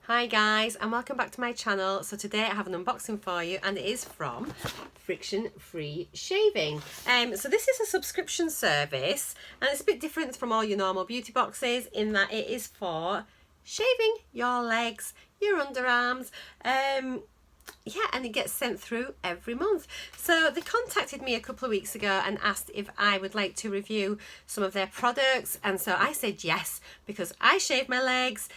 Hi guys, and welcome back to my channel. So today I have an unboxing for you, and it is from Friction Free Shaving. So this is a subscription service, and it's a bit different from all your normal beauty boxes in that it is for shaving your legs, your underarms, yeah, and it gets sent through every month. So they contacted me a couple of weeks ago and asked if I would like to review some of their products, and so I said yes, because I shave my legs,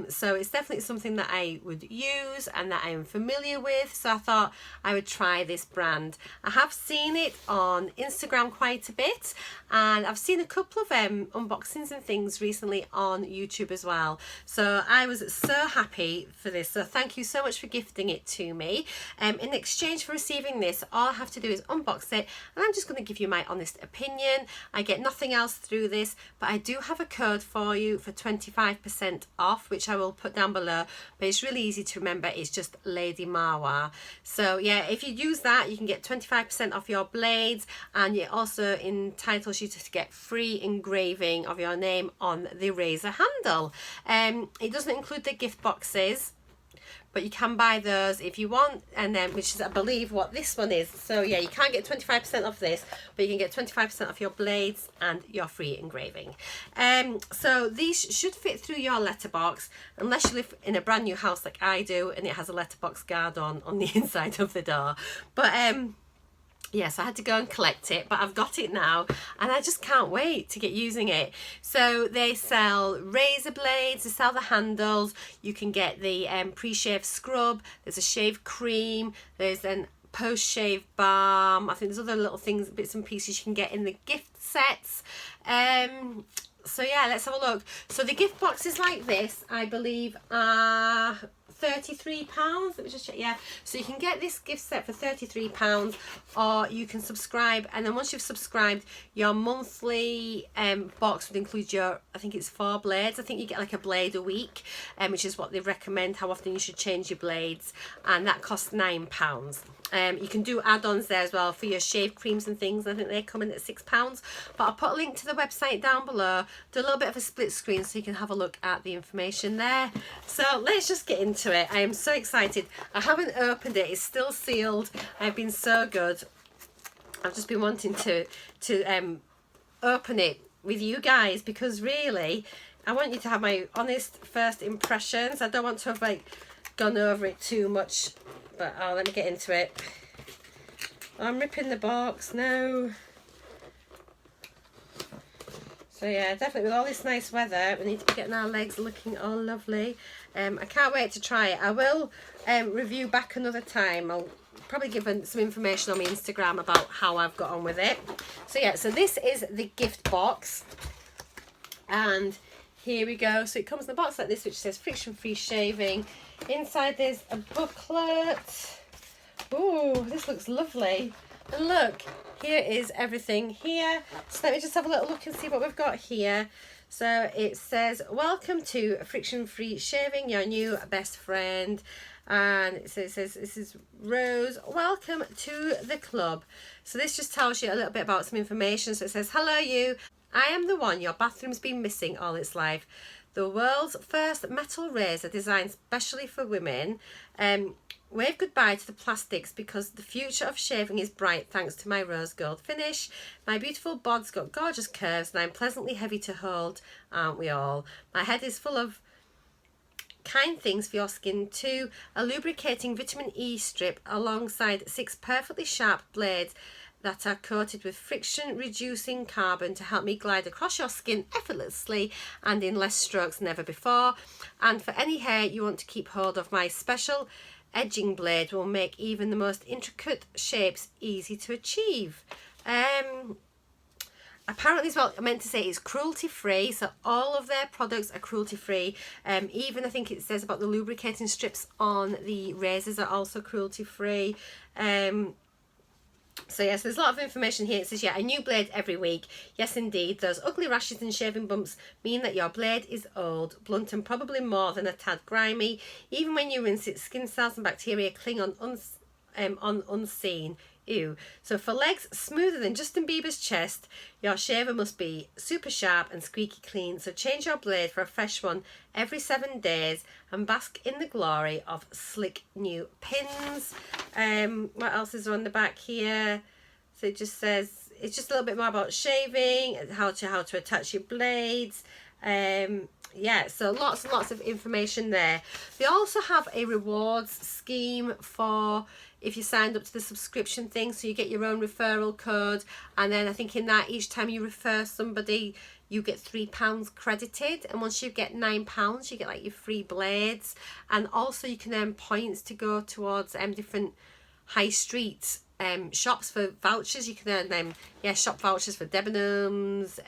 so it's definitely something that I would use and that I am familiar with. So I thought I would try this brand. I have seen it on Instagram quite a bit, and I've seen a couple of unboxings and things recently on YouTube as well. So I was so happy for this. So thank you so much for gifting it to me. In exchange for receiving this, all I have to do is unbox it, and I'm just going to give you my honest opinion. I get nothing else through this, but I do have a code for you for 25% off, which I will put down below, but it's really easy to remember. It's just Lady Mawa. So yeah, if you use that, you can get 25% off your blades, and it also entitles you to get free engraving of your name on the razor handle. It doesn't include the gift boxes, but you can buy those if you want, and then which is, I believe, what this one is. So yeah, you can't get 25% off this, but you can get 25% off your blades and your free engraving. So these should fit through your letterbox, unless you live in a brand new house like I do and it has a letterbox guard on the inside of the door. But yes, I had to go and collect it, but I've got it now, and I just can't wait to get using it. So they sell razor blades, they sell the handles, you can get the pre-shave scrub, there's a shave cream, there's an post-shave balm. I think there's other little things, bits and pieces you can get in the gift sets. So yeah, let's have a look. So the gift boxes like this, I believe, are £33. Let me just check. Yeah, so you can get this gift set for £33, or you can subscribe, and then once you've subscribed, your monthly box would include your, I think it's 4 blades. I think you get like a blade a week, which is what they recommend, how often you should change your blades, and that costs £9. You can do add-ons there as well for your shave creams and things. I think they come in at £6, but I'll put a link to the website down below. Do a little bit of a split screen so you can have a look at the information there. So let's just get into it. I am so excited. I haven't opened it, it's still sealed. I've been so good. I've just been wanting to open it with you guys, because really I want you to have my honest first impressions. I don't want to have like gone over it too much, but let me get into it. I'm ripping the box now. So yeah, definitely with all this nice weather, we need to be getting our legs looking all lovely. I can't wait to try it. I will review back another time. I'll probably give some information on my Instagram about how I've got on with it. So yeah, so this is the gift box, and here we go. So it comes in a box like this, which says Friction Free Shaving. Inside there's a booklet. Ooh, this looks lovely. And look, here is everything here. So let me just have a little look and see what we've got here. So it says, welcome to Friction Free Shaving, your new best friend. And it says this is Rose, welcome to the club. So this just tells you a little bit about some information. So it says, hello you, I am the one your bathroom's been missing all its life. The world's first metal razor designed specially for women. Wave goodbye to the plastics, because the future of shaving is bright thanks to my rose gold finish. My beautiful bod's got gorgeous curves, and I'm pleasantly heavy to hold, aren't we all? My head is full of kind things for your skin too. A lubricating vitamin E strip alongside 6 perfectly sharp blades that are coated with friction reducing carbon to help me glide across your skin effortlessly and in less strokes than ever before. And for any hair you want to keep hold of, my special edging blade will make even the most intricate shapes easy to achieve. Apparently as well, I meant to say it's cruelty free, so all of their products are cruelty free. Even I think it says about the lubricating strips on the razors are also cruelty free. So yes, there's a lot of information here. It says, yeah, a new blade every week. Yes, indeed. Those ugly rashes and shaving bumps mean that your blade is old, blunt, and probably more than a tad grimy. Even when you rinse it, skin cells and bacteria cling on unseen. Ew. So for legs smoother than Justin Bieber's chest, your shaver must be super sharp and squeaky clean. So change your blade for a fresh one every 7 days and bask in the glory of slick new pins. What else is on the back here? So it just says, it's just a little bit more about shaving, how to attach your blades. Yeah, so lots and lots of information there. They also have a rewards scheme for if you signed up to the subscription thing, so you get your own referral code, and then I think in that each time you refer somebody you get £3 credited, and once you get £9 you get like your free blades, and also you can earn points to go towards different high street shops for vouchers. You can earn them, shop vouchers for Debenhams,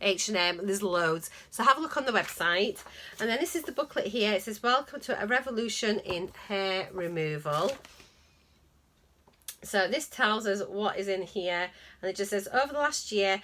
H&M, there's loads. So have a look on the website. And then this is the booklet here. It says, welcome to a revolution in hair removal. So this tells us what is in here, and it just says, over the last year,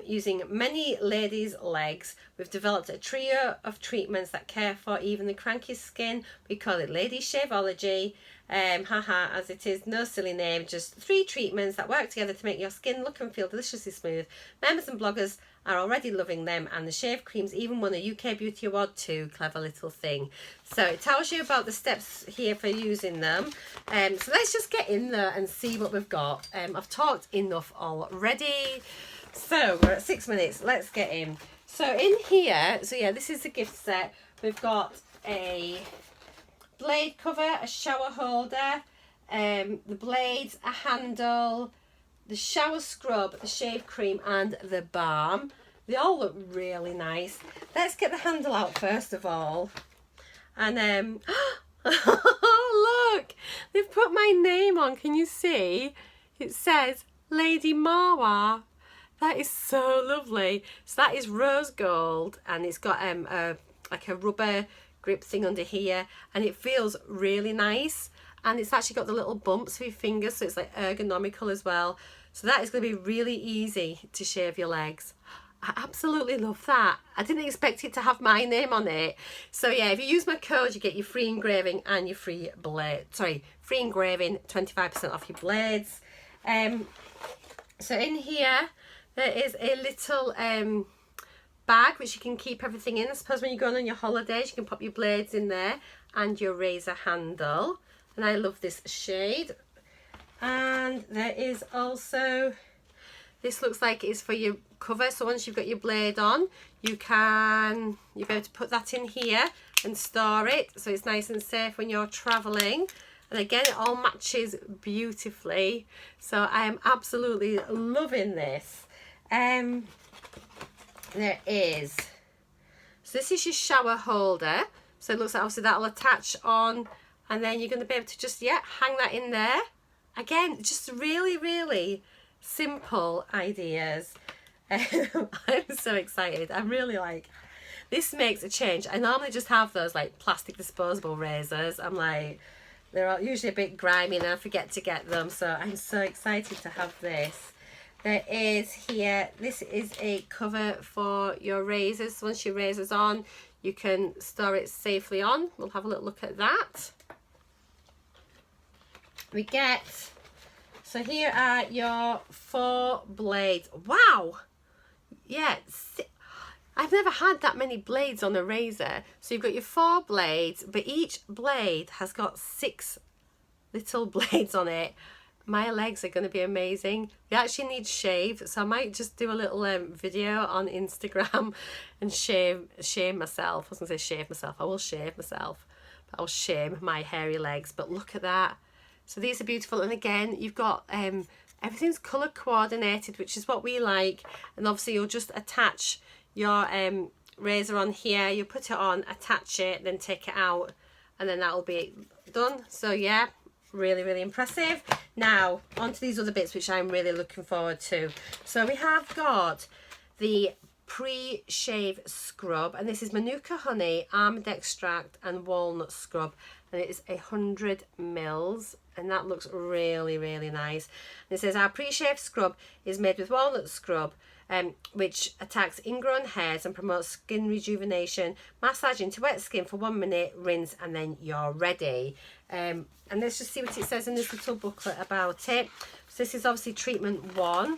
using many ladies' legs, we've developed a trio of treatments that care for even the crankiest skin. We call it Lady Shaveology. As it is, no silly name, just 3 treatments that work together to make your skin look and feel deliciously smooth. Members and bloggers are already loving them, and the shave creams even won a UK Beauty Award too. Clever little thing. So it tells you about the steps here for using them. So let's just get in there and see what we've got. I've talked enough already, so we're at 6 minutes. Let's get in. So in here, so yeah, this is the gift set. We've got a blade cover, a shower holder, the blades, a handle, the shower scrub, the shave cream, and the balm. They all look really nice. Let's get the handle out first of all. And look, they've put my name on. Can you see? It says Lady Mawa. That is so lovely. So that is rose gold, and it's got like a rubber grip thing under here, and it feels really nice, and it's actually got the little bumps for your fingers, so it's like ergonomical as well. So that is going to be really easy to shave your legs. I absolutely love that. I didn't expect it to have my name on it. So yeah, if you use my code, you get your free engraving and your free engraving, 25% off your blades. So in here there is a little bag which you can keep everything in. I suppose when you're going on your holidays you can pop your blades in there and your razor handle, and I love this shade. And there is also, this looks like it's for your cover, so once you've got your blade on you'll be able to put that in here and store it, so it's nice and safe when you're traveling. And again, it all matches beautifully, so I am absolutely loving this. There is, so this is your shower holder, so it looks like obviously that'll attach on, and then you're going to be able to just hang that in there. Again, just really, really simple ideas. I'm so excited. I'm really like, this makes a change. I normally just have those like plastic disposable razors. I'm like, they're usually a bit grimy and I forget to get them, so I'm so excited to have this. There is here, this is a cover for your razors. So once your razor's on, you can store it safely on. We'll have a little look at that. We get, so here are your 4 blades. Wow! Yeah, I've never had that many blades on a razor. So you've got your 4 blades, but each blade has got 6 little blades on it. My legs are going to be amazing. They actually need shave, so I might just do a little video on Instagram and shave myself. I was going to say shave myself. I will shave myself, but I'll shame my hairy legs. But look at that. So these are beautiful, and again you've got everything's colour coordinated, which is what we like. And obviously you'll just attach your razor on here, you put it on, attach it, then take it out, and then that'll be done. So yeah, really, really impressive. Now onto these other bits which I'm really looking forward to. So we have got the pre-shave scrub, and this is Manuka honey, almond extract and walnut scrub, and it is 100 mils, and that looks really, really nice. And it says our pre-shave scrub is made with walnut scrub, which attacks ingrown hairs and promotes skin rejuvenation. Massage into wet skin for 1 minute, rinse, and then you're ready. And let's just see what it says in this little booklet about it. So this is obviously treatment 1.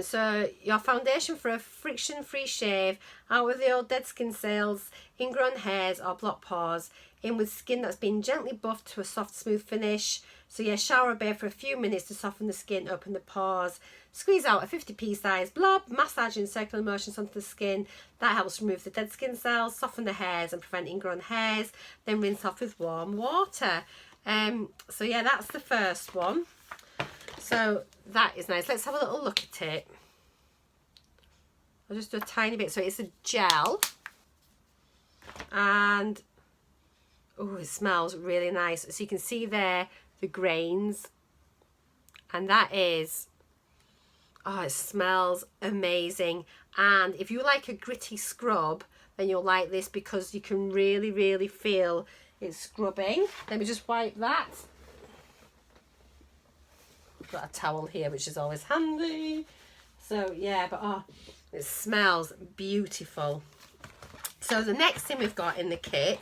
So your foundation for a friction-free shave, out with the old dead skin cells, ingrown hairs or blocked pores, in with skin that's been gently buffed to a soft, smooth finish. So yeah, shower or bathe for a few minutes to soften the skin, open the pores. Squeeze out a 50p size blob, massage in circular motions onto the skin. That helps remove the dead skin cells, soften the hairs and prevent ingrown hairs. Then rinse off with warm water. So yeah, that's the first one. So that is nice. Let's have a little look at it. I'll just do a tiny bit. So it's a gel. And oh, it smells really nice. So you can see there the grains. And that is, oh, it smells amazing. And if you like a gritty scrub, then you'll like this because you can really, really feel it scrubbing. Let me just wipe that. Got a towel here, which is always handy. So yeah, but oh, it smells beautiful. So the next thing we've got in the kit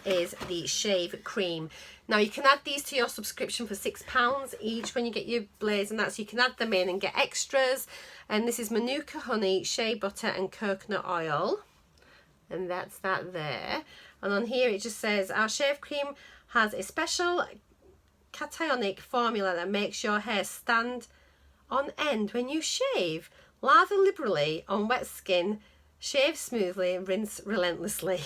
is the shave cream. Now you can add these to your subscription for £6 each when you get your blades and that, so you can add them in and get extras. And this is Manuka honey, shea butter and coconut oil, and that's that there. And on here it just says our shave cream has a special cationic formula that makes your hair stand on end when you shave. Lather liberally on wet skin, shave smoothly, rinse relentlessly.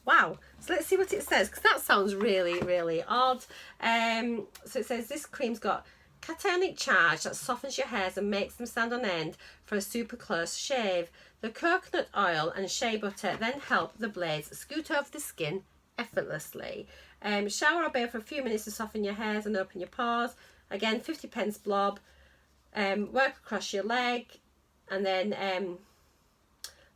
Wow. So let's see what it says, because that sounds really, really odd. So it says this cream's got cationic charge that softens your hairs and makes them stand on end for a super close shave. The coconut oil and shea butter then help the blades scoot over the skin effortlessly. Shower or bathe for a few minutes to soften your hairs and open your pores. Again, 50p blob. Work across your leg, and then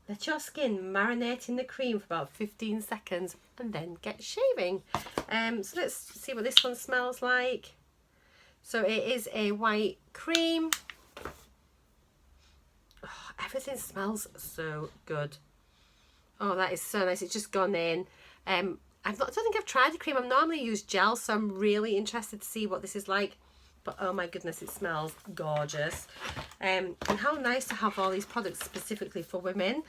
let your skin marinate in the cream for about 15 seconds and then get shaving. So let's see what this one smells like. So it is a white cream. Oh, everything smells so good. Oh, that is so nice. It's just gone in. I don't think I've tried the cream. I normally use gel, so I'm really interested to see what this is like. But oh my goodness, it smells gorgeous. And how nice to have all these products specifically for women.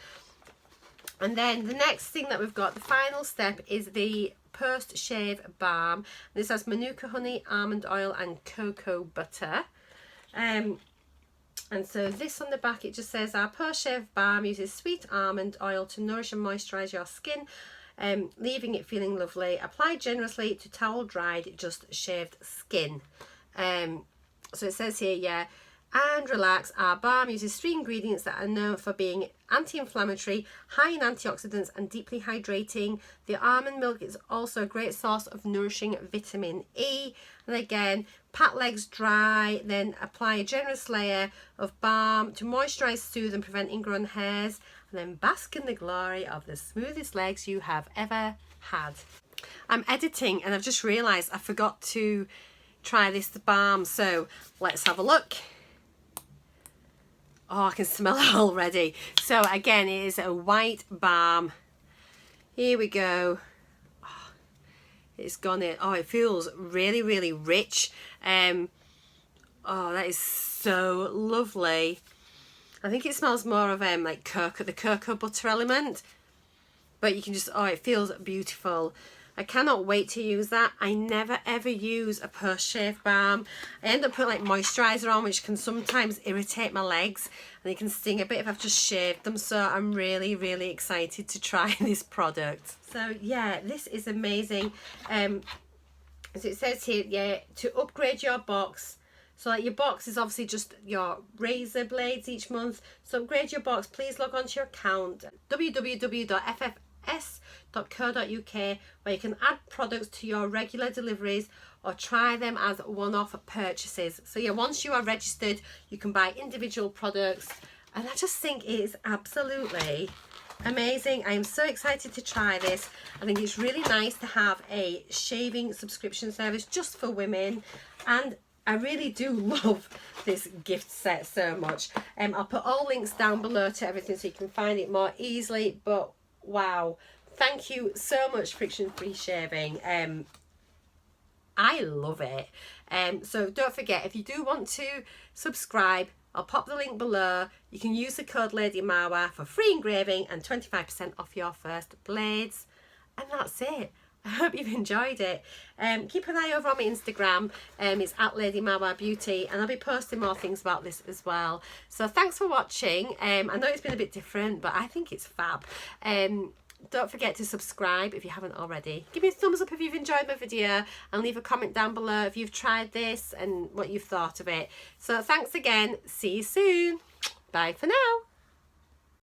And then the next thing that we've got, the final step, is the post-shave balm. This has Manuka honey, almond oil and cocoa butter. And so this on the back, it just says our post-shave balm uses sweet almond oil to nourish and moisturise your skin, leaving it feeling lovely. Apply generously to towel dried, just shaved skin. So it says here, yeah, and relax. Our balm uses 3 ingredients that are known for being anti-inflammatory, high in antioxidants and deeply hydrating. The almond milk is also a great source of nourishing vitamin E. And again, pat legs dry, then apply a generous layer of balm to moisturise, soothe and prevent ingrown hairs, and then bask in the glory of the smoothest legs you have ever had. I'm editing and I've just realised I forgot to try this balm, so let's have a look. Oh, I can smell it already. So again, it is a white balm. Here we go. Oh, it's gone in. Oh, it feels really, really rich. Oh, that is so lovely. I think it smells more of like cocoa, the cocoa butter element. But you can just, oh, it feels beautiful. I cannot wait to use that. I never ever use a post-shave balm. I end up putting like moisturiser on, which can sometimes irritate my legs and it can sting a bit if I've just shaved them. So I'm really, really excited to try this product. So yeah, this is amazing. So it says here, yeah, to upgrade your box. So like your box is obviously just your razor blades each month. So upgrade your box. Please log on to your account, www.ffs.co.uk, where you can add products to your regular deliveries or try them as one-off purchases. So yeah, once you are registered, you can buy individual products, and I just think it is absolutely amazing. I am so excited to try this. I think it's really nice to have a shaving subscription service just for women, and I really do love this gift set so much. I'll put all links down below to everything so you can find it more easily. But wow, thank you so much, Friction Free Shaving. I love it. So don't forget, if you do want to subscribe, I'll pop the link below. You can use the code ladymawa for free engraving and 25% off your first blades. And that's it. I hope you've enjoyed it. Keep an eye over on my Instagram. It's at ladymawabeauty, and I'll be posting more things about this as well. So thanks for watching. I know it's been a bit different, but I think it's fab. Don't forget to subscribe if you haven't already. Give me a thumbs up if you've enjoyed my video, and leave a comment down below if you've tried this and what you've thought of it. So thanks again. See you soon. Bye for now.